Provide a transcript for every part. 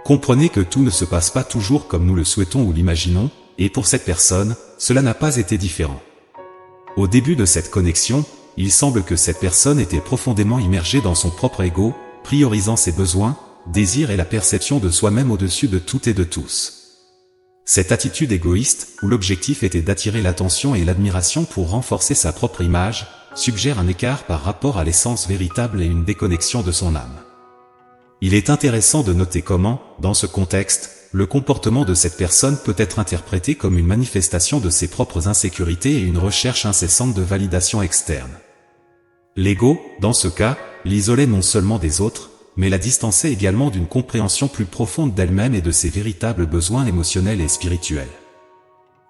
Comprenez que tout ne se passe pas toujours comme nous le souhaitons ou l'imaginons, et pour cette personne, cela n'a pas été différent. Au début de cette connexion, il semble que cette personne était profondément immergée dans son propre ego, priorisant ses besoins, désirs et la perception de soi-même au-dessus de tout et de tous. Cette attitude égoïste, où l'objectif était d'attirer l'attention et l'admiration pour renforcer sa propre image, suggère un écart par rapport à l'essence véritable et une déconnexion de son âme. Il est intéressant de noter comment, dans ce contexte, le comportement de cette personne peut être interprété comme une manifestation de ses propres insécurités et une recherche incessante de validation externe. L'ego, dans ce cas, l'isolait non seulement des autres, mais la distançait également d'une compréhension plus profonde d'elle-même et de ses véritables besoins émotionnels et spirituels.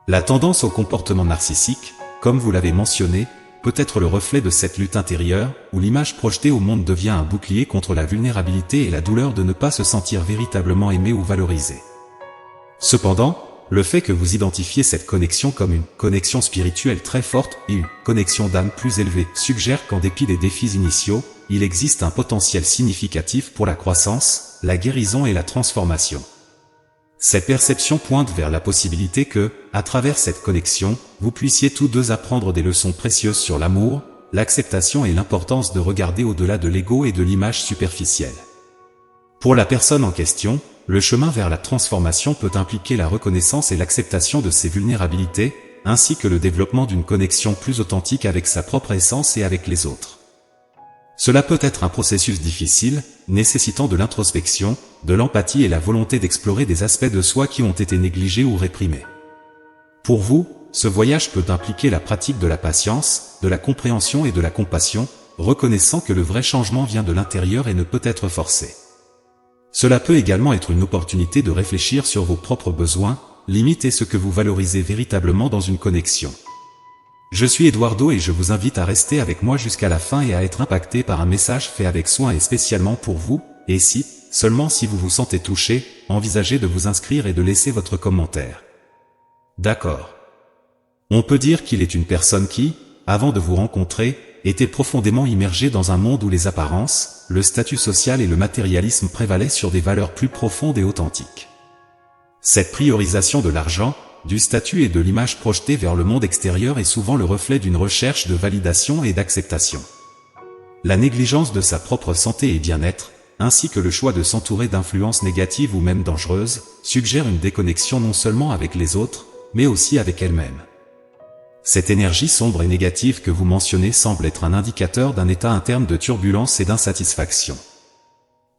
La tendance au comportement narcissique, comme vous l'avez mentionné, peut être le reflet de cette lutte intérieure, où l'image projetée au monde devient un bouclier contre la vulnérabilité et la douleur de ne pas se sentir véritablement aimé ou valorisé. Cependant, le fait que vous identifiez cette connexion comme une connexion spirituelle très forte et une connexion d'âme plus élevée suggère qu'en dépit des défis initiaux, il existe un potentiel significatif pour la croissance, la guérison et la transformation. Cette perception pointe vers la possibilité que, à travers cette connexion, vous puissiez tous deux apprendre des leçons précieuses sur l'amour, l'acceptation et l'importance de regarder au-delà de l'ego et de l'image superficielle. Pour la personne en question, le chemin vers la transformation peut impliquer la reconnaissance et l'acceptation de ses vulnérabilités, ainsi que le développement d'une connexion plus authentique avec sa propre essence et avec les autres. Cela peut être un processus difficile, nécessitant de l'introspection, de l'empathie et la volonté d'explorer des aspects de soi qui ont été négligés ou réprimés. Pour vous, ce voyage peut impliquer la pratique de la patience, de la compréhension et de la compassion, reconnaissant que le vrai changement vient de l'intérieur et ne peut être forcé. Cela peut également être une opportunité de réfléchir sur vos propres besoins, limites et ce que vous valorisez véritablement dans une connexion. Je suis Eduardo et je vous invite à rester avec moi jusqu'à la fin et à être impacté par un message fait avec soin et spécialement pour vous, et si, seulement si vous vous sentez touché, envisagez de vous inscrire et de laisser votre commentaire. D'accord. On peut dire qu'il est une personne qui, avant de vous rencontrer, était profondément immergé dans un monde où les apparences, le statut social et le matérialisme prévalaient sur des valeurs plus profondes et authentiques. Cette priorisation de l'argent, du statut et de l'image projetée vers le monde extérieur est souvent le reflet d'une recherche de validation et d'acceptation. La négligence de sa propre santé et bien-être, ainsi que le choix de s'entourer d'influences négatives ou même dangereuses, suggèrent une déconnexion non seulement avec les autres, mais aussi avec elle-même. Cette énergie sombre et négative que vous mentionnez semble être un indicateur d'un état interne de turbulence et d'insatisfaction.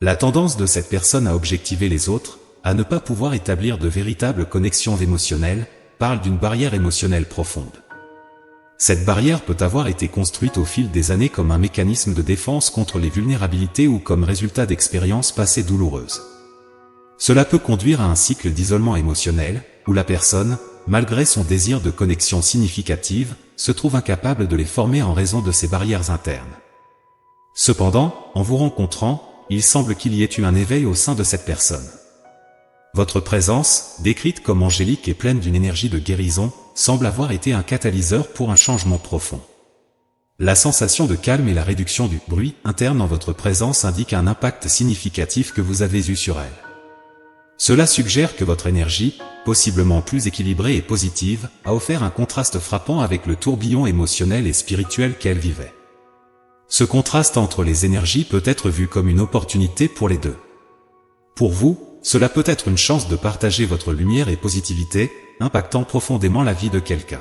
La tendance de cette personne à objectiver les autres, à ne pas pouvoir établir de véritables connexions émotionnelles, parle d'une barrière émotionnelle profonde. Cette barrière peut avoir été construite au fil des années comme un mécanisme de défense contre les vulnérabilités ou comme résultat d'expériences passées douloureuses. Cela peut conduire à un cycle d'isolement émotionnel, où la personne, malgré son désir de connexion significative, se trouve incapable de les former en raison de ces barrières internes. Cependant, en vous rencontrant, il semble qu'il y ait eu un éveil au sein de cette personne. Votre présence, décrite comme angélique et pleine d'une énergie de guérison, semble avoir été un catalyseur pour un changement profond. La sensation de calme et la réduction du bruit interne en votre présence indiquent un impact significatif que vous avez eu sur elle. Cela suggère que votre énergie, possiblement plus équilibrée et positive, a offert un contraste frappant avec le tourbillon émotionnel et spirituel qu'elle vivait. Ce contraste entre les énergies peut être vu comme une opportunité pour les deux. Pour vous, cela peut être une chance de partager votre lumière et positivité, impactant profondément la vie de quelqu'un.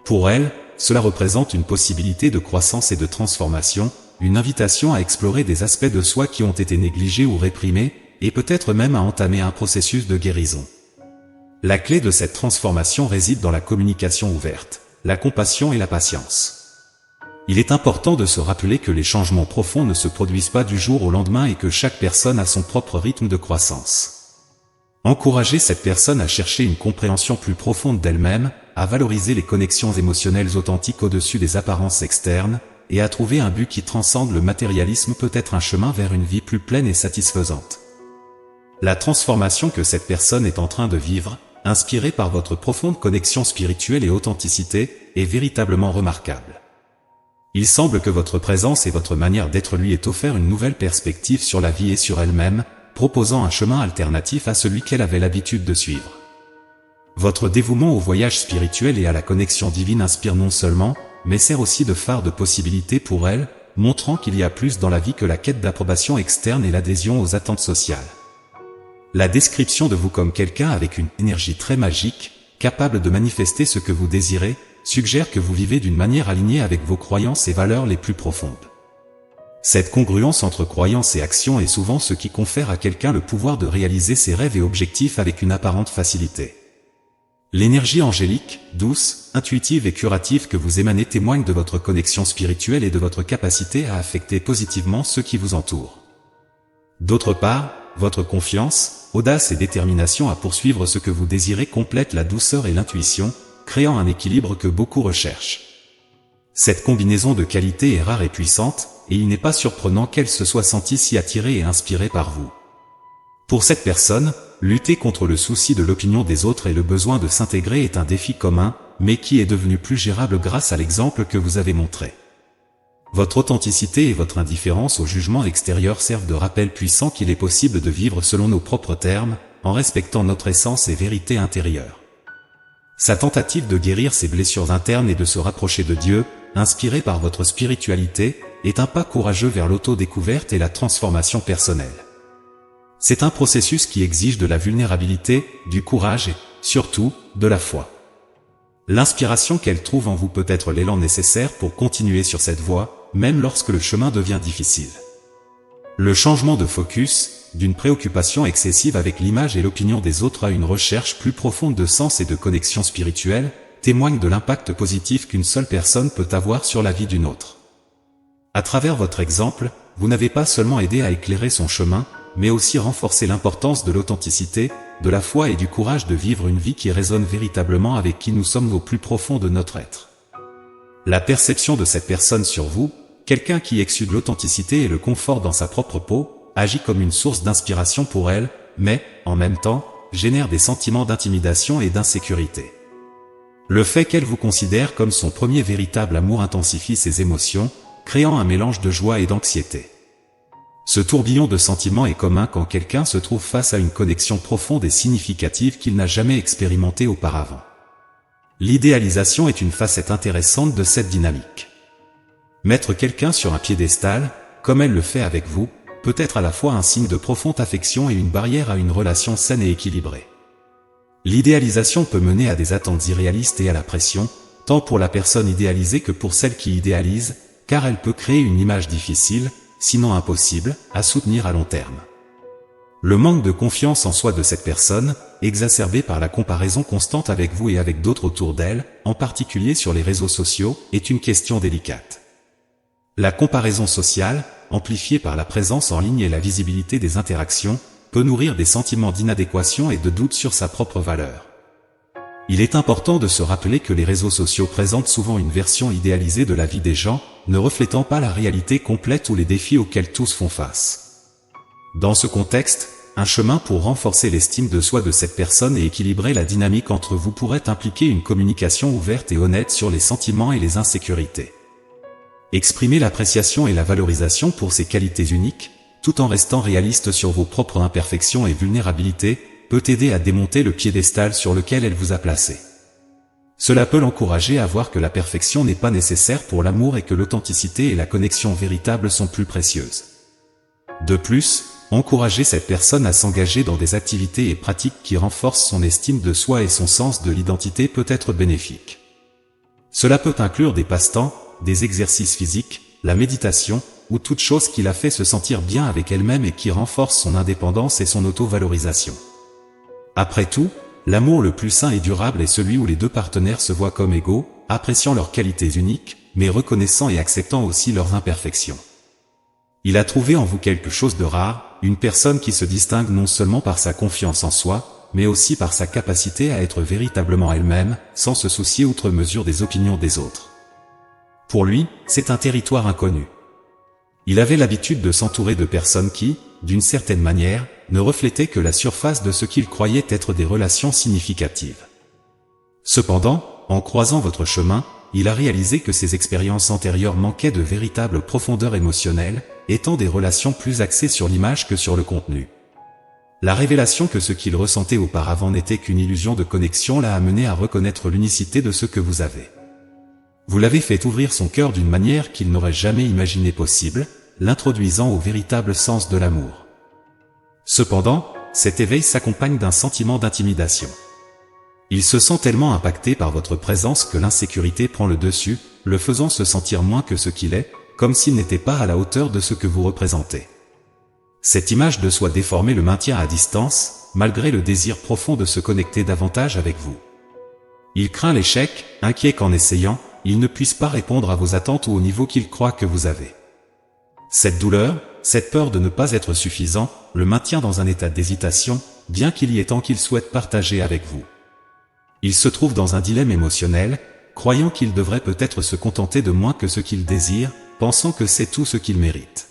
Pour elle, cela représente une possibilité de croissance et de transformation, une invitation à explorer des aspects de soi qui ont été négligés ou réprimés, et peut-être même à entamer un processus de guérison. La clé de cette transformation réside dans la communication ouverte, la compassion et la patience. Il est important de se rappeler que les changements profonds ne se produisent pas du jour au lendemain et que chaque personne a son propre rythme de croissance. Encouragez cette personne à chercher une compréhension plus profonde d'elle-même, à valoriser les connexions émotionnelles authentiques au-dessus des apparences externes, et à trouver un but qui transcende le matérialisme peut être un chemin vers une vie plus pleine et satisfaisante. La transformation que cette personne est en train de vivre, inspirée par votre profonde connexion spirituelle et authenticité, est véritablement remarquable. Il semble que votre présence et votre manière d'être lui ait offert une nouvelle perspective sur la vie et sur elle-même, proposant un chemin alternatif à celui qu'elle avait l'habitude de suivre. Votre dévouement au voyage spirituel et à la connexion divine inspire non seulement, mais sert aussi de phare de possibilités pour elle, montrant qu'il y a plus dans la vie que la quête d'approbation externe et l'adhésion aux attentes sociales. La description de vous comme quelqu'un avec une énergie très magique, capable de manifester ce que vous désirez, suggère que vous vivez d'une manière alignée avec vos croyances et valeurs les plus profondes. Cette congruence entre croyances et actions est souvent ce qui confère à quelqu'un le pouvoir de réaliser ses rêves et objectifs avec une apparente facilité. L'énergie angélique, douce, intuitive et curative que vous émanez témoigne de votre connexion spirituelle et de votre capacité à affecter positivement ceux qui vous entourent. D'autre part, votre confiance, audace et détermination à poursuivre ce que vous désirez complètent la douceur et l'intuition, créant un équilibre que beaucoup recherchent. Cette combinaison de qualités est rare et puissante, et il n'est pas surprenant qu'elle se soit sentie si attirée et inspirée par vous. Pour cette personne, lutter contre le souci de l'opinion des autres et le besoin de s'intégrer est un défi commun, mais qui est devenu plus gérable grâce à l'exemple que vous avez montré. Votre authenticité et votre indifférence au jugement extérieur servent de rappel puissant qu'il est possible de vivre selon nos propres termes, en respectant notre essence et vérité intérieure. Sa tentative de guérir ses blessures internes et de se rapprocher de Dieu, inspirée par votre spiritualité, est un pas courageux vers l'autodécouverte et la transformation personnelle. C'est un processus qui exige de la vulnérabilité, du courage et, surtout, de la foi. L'inspiration qu'elle trouve en vous peut être l'élan nécessaire pour continuer sur cette voie, même lorsque le chemin devient difficile. Le changement de focus, d'une préoccupation excessive avec l'image et l'opinion des autres à une recherche plus profonde de sens et de connexion spirituelle, témoigne de l'impact positif qu'une seule personne peut avoir sur la vie d'une autre. À travers votre exemple, vous n'avez pas seulement aidé à éclairer son chemin, mais aussi renforcé l'importance de l'authenticité, de la foi et du courage de vivre une vie qui résonne véritablement avec qui nous sommes au plus profond de notre être. La perception de cette personne sur vous, quelqu'un qui exude l'authenticité et le confort dans sa propre peau, agit comme une source d'inspiration pour elle, mais, en même temps, génère des sentiments d'intimidation et d'insécurité. Le fait qu'elle vous considère comme son premier véritable amour intensifie ses émotions, créant un mélange de joie et d'anxiété. Ce tourbillon de sentiments est commun quand quelqu'un se trouve face à une connexion profonde et significative qu'il n'a jamais expérimentée auparavant. L'idéalisation est une facette intéressante de cette dynamique. Mettre quelqu'un sur un piédestal, comme elle le fait avec vous, peut être à la fois un signe de profonde affection et une barrière à une relation saine et équilibrée. L'idéalisation peut mener à des attentes irréalistes et à la pression, tant pour la personne idéalisée que pour celle qui idéalise, car elle peut créer une image difficile, sinon impossible, à soutenir à long terme. Le manque de confiance en soi de cette personne, exacerbé par la comparaison constante avec vous et avec d'autres autour d'elle, en particulier sur les réseaux sociaux, est une question délicate. La comparaison sociale, amplifiée par la présence en ligne et la visibilité des interactions, peut nourrir des sentiments d'inadéquation et de doute sur sa propre valeur. Il est important de se rappeler que les réseaux sociaux présentent souvent une version idéalisée de la vie des gens, ne reflétant pas la réalité complète ou les défis auxquels tous font face. Dans ce contexte, un chemin pour renforcer l'estime de soi de cette personne et équilibrer la dynamique entre vous pourrait impliquer une communication ouverte et honnête sur les sentiments et les insécurités. Exprimer l'appréciation et la valorisation pour ses qualités uniques, tout en restant réaliste sur vos propres imperfections et vulnérabilités, peut aider à démonter le piédestal sur lequel elle vous a placé. Cela peut l'encourager à voir que la perfection n'est pas nécessaire pour l'amour et que l'authenticité et la connexion véritable sont plus précieuses. De plus, encourager cette personne à s'engager dans des activités et pratiques qui renforcent son estime de soi et son sens de l'identité peut être bénéfique. Cela peut inclure des passe-temps, des exercices physiques, la méditation, ou toute chose qui la fait se sentir bien avec elle-même et qui renforce son indépendance et son auto-valorisation. Après tout, l'amour le plus sain et durable est celui où les deux partenaires se voient comme égaux, appréciant leurs qualités uniques, mais reconnaissant et acceptant aussi leurs imperfections. Il a trouvé en vous quelque chose de rare, une personne qui se distingue non seulement par sa confiance en soi, mais aussi par sa capacité à être véritablement elle-même, sans se soucier outre mesure des opinions des autres. Pour lui, c'est un territoire inconnu. Il avait l'habitude de s'entourer de personnes qui, d'une certaine manière, ne reflétaient que la surface de ce qu'il croyait être des relations significatives. Cependant, en croisant votre chemin, il a réalisé que ses expériences antérieures manquaient de véritable profondeur émotionnelle, étant des relations plus axées sur l'image que sur le contenu. La révélation que ce qu'il ressentait auparavant n'était qu'une illusion de connexion l'a amené à reconnaître l'unicité de ce que vous avez. Vous l'avez fait ouvrir son cœur d'une manière qu'il n'aurait jamais imaginé possible, l'introduisant au véritable sens de l'amour. Cependant, cet éveil s'accompagne d'un sentiment d'intimidation. Il se sent tellement impacté par votre présence que l'insécurité prend le dessus, le faisant se sentir moins que ce qu'il est, comme s'il n'était pas à la hauteur de ce que vous représentez. Cette image de soi déformée le maintient à distance, malgré le désir profond de se connecter davantage avec vous. Il craint l'échec, inquiet qu'en essayant, il ne puisse pas répondre à vos attentes ou au niveau qu'il croit que vous avez. Cette douleur, cette peur de ne pas être suffisant, le maintient dans un état d'hésitation, bien qu'il y ait tant qu'il souhaite partager avec vous. Il se trouve dans un dilemme émotionnel, croyant qu'il devrait peut-être se contenter de moins que ce qu'il désire, pensant que c'est tout ce qu'il mérite.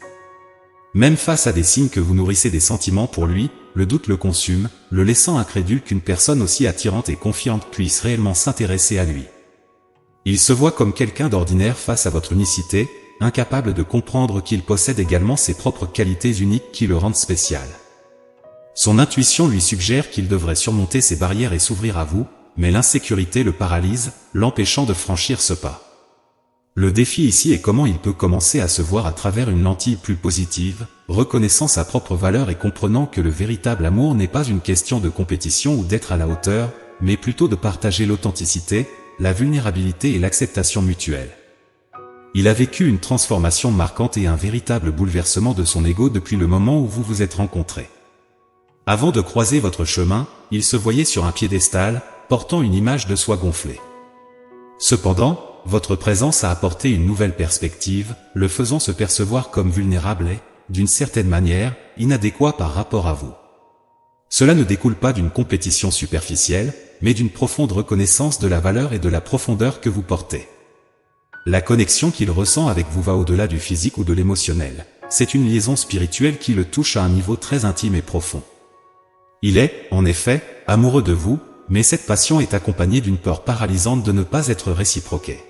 Même face à des signes que vous nourrissez des sentiments pour lui, le doute le consume, le laissant incrédule qu'une personne aussi attirante et confiante puisse réellement s'intéresser à lui. Il se voit comme quelqu'un d'ordinaire face à votre unicité, incapable de comprendre qu'il possède également ses propres qualités uniques qui le rendent spécial. Son intuition lui suggère qu'il devrait surmonter ses barrières et s'ouvrir à vous, mais l'insécurité le paralyse, l'empêchant de franchir ce pas. Le défi ici est comment il peut commencer à se voir à travers une lentille plus positive, reconnaissant sa propre valeur et comprenant que le véritable amour n'est pas une question de compétition ou d'être à la hauteur, mais plutôt de partager l'authenticité, la vulnérabilité et l'acceptation mutuelle. Il a vécu une transformation marquante et un véritable bouleversement de son ego depuis le moment où vous vous êtes rencontrés. Avant de croiser votre chemin, il se voyait sur un piédestal, portant une image de soi gonflée. Cependant, votre présence a apporté une nouvelle perspective, le faisant se percevoir comme vulnérable et, d'une certaine manière, inadéquat par rapport à vous. Cela ne découle pas d'une compétition superficielle, mais d'une profonde reconnaissance de la valeur et de la profondeur que vous portez. La connexion qu'il ressent avec vous va au-delà du physique ou de l'émotionnel. C'est une liaison spirituelle qui le touche à un niveau très intime et profond. Il est, en effet, amoureux de vous, mais cette passion est accompagnée d'une peur paralysante de ne pas être réciproquée.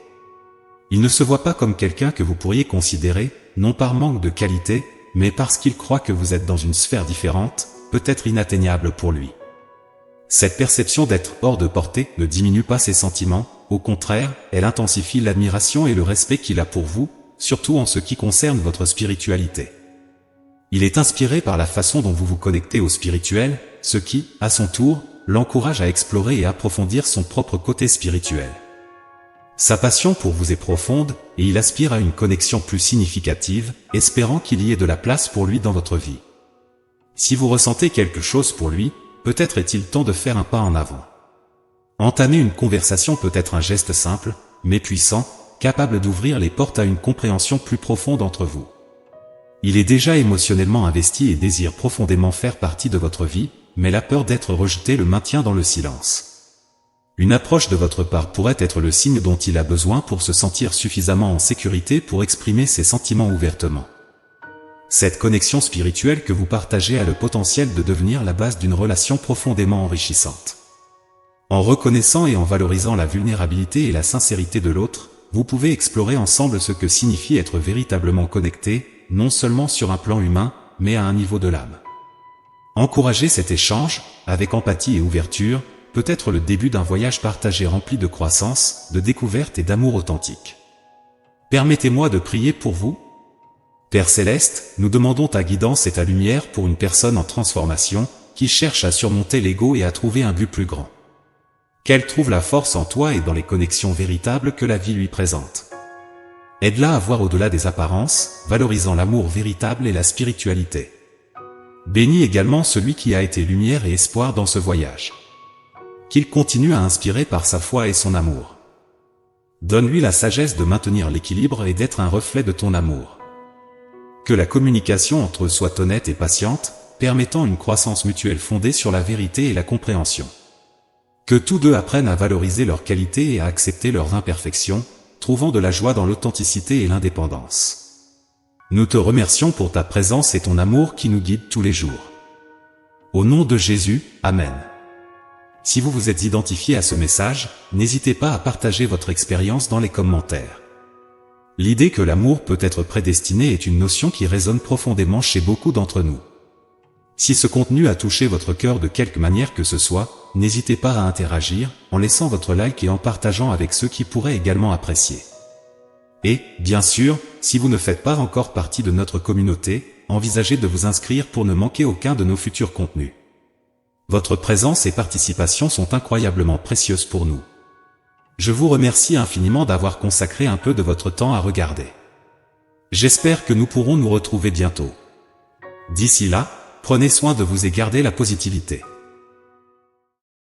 Il ne se voit pas comme quelqu'un que vous pourriez considérer, non par manque de qualité, mais parce qu'il croit que vous êtes dans une sphère différente, peut-être inatteignable pour lui. Cette perception d'être hors de portée ne diminue pas ses sentiments, au contraire, elle intensifie l'admiration et le respect qu'il a pour vous, surtout en ce qui concerne votre spiritualité. Il est inspiré par la façon dont vous vous connectez au spirituel, ce qui, à son tour, l'encourage à explorer et approfondir son propre côté spirituel. Sa passion pour vous est profonde, et il aspire à une connexion plus significative, espérant qu'il y ait de la place pour lui dans votre vie. Si vous ressentez quelque chose pour lui, peut-être est-il temps de faire un pas en avant. Entamer une conversation peut être un geste simple, mais puissant, capable d'ouvrir les portes à une compréhension plus profonde entre vous. Il est déjà émotionnellement investi et désire profondément faire partie de votre vie, mais la peur d'être rejeté le maintient dans le silence. Une approche de votre part pourrait être le signe dont il a besoin pour se sentir suffisamment en sécurité pour exprimer ses sentiments ouvertement. Cette connexion spirituelle que vous partagez a le potentiel de devenir la base d'une relation profondément enrichissante. En reconnaissant et en valorisant la vulnérabilité et la sincérité de l'autre, vous pouvez explorer ensemble ce que signifie être véritablement connecté, non seulement sur un plan humain, mais à un niveau de l'âme. Encourager cet échange, avec empathie et ouverture, peut être le début d'un voyage partagé rempli de croissance, de découverte et d'amour authentique. Permettez-moi de prier pour vous. Père Céleste, nous demandons ta guidance et ta lumière pour une personne en transformation, qui cherche à surmonter l'ego et à trouver un but plus grand. Qu'elle trouve la force en toi et dans les connexions véritables que la vie lui présente. Aide-la à voir au-delà des apparences, valorisant l'amour véritable et la spiritualité. Bénis également celui qui a été lumière et espoir dans ce voyage. Qu'il continue à inspirer par sa foi et son amour. Donne-lui la sagesse de maintenir l'équilibre et d'être un reflet de ton amour. Que la communication entre eux soit honnête et patiente, permettant une croissance mutuelle fondée sur la vérité et la compréhension. Que tous deux apprennent à valoriser leurs qualités et à accepter leurs imperfections, trouvant de la joie dans l'authenticité et l'indépendance. Nous te remercions pour ta présence et ton amour qui nous guident tous les jours. Au nom de Jésus, Amen. Si vous vous êtes identifié à ce message, n'hésitez pas à partager votre expérience dans les commentaires. L'idée que l'amour peut être prédestiné est une notion qui résonne profondément chez beaucoup d'entre nous. Si ce contenu a touché votre cœur de quelque manière que ce soit, n'hésitez pas à interagir, en laissant votre like et en partageant avec ceux qui pourraient également apprécier. Et, bien sûr, si vous ne faites pas encore partie de notre communauté, envisagez de vous inscrire pour ne manquer aucun de nos futurs contenus. Votre présence et participation sont incroyablement précieuses pour nous. Je vous remercie infiniment d'avoir consacré un peu de votre temps à regarder. J'espère que nous pourrons nous retrouver bientôt. D'ici là, prenez soin de vous et gardez la positivité.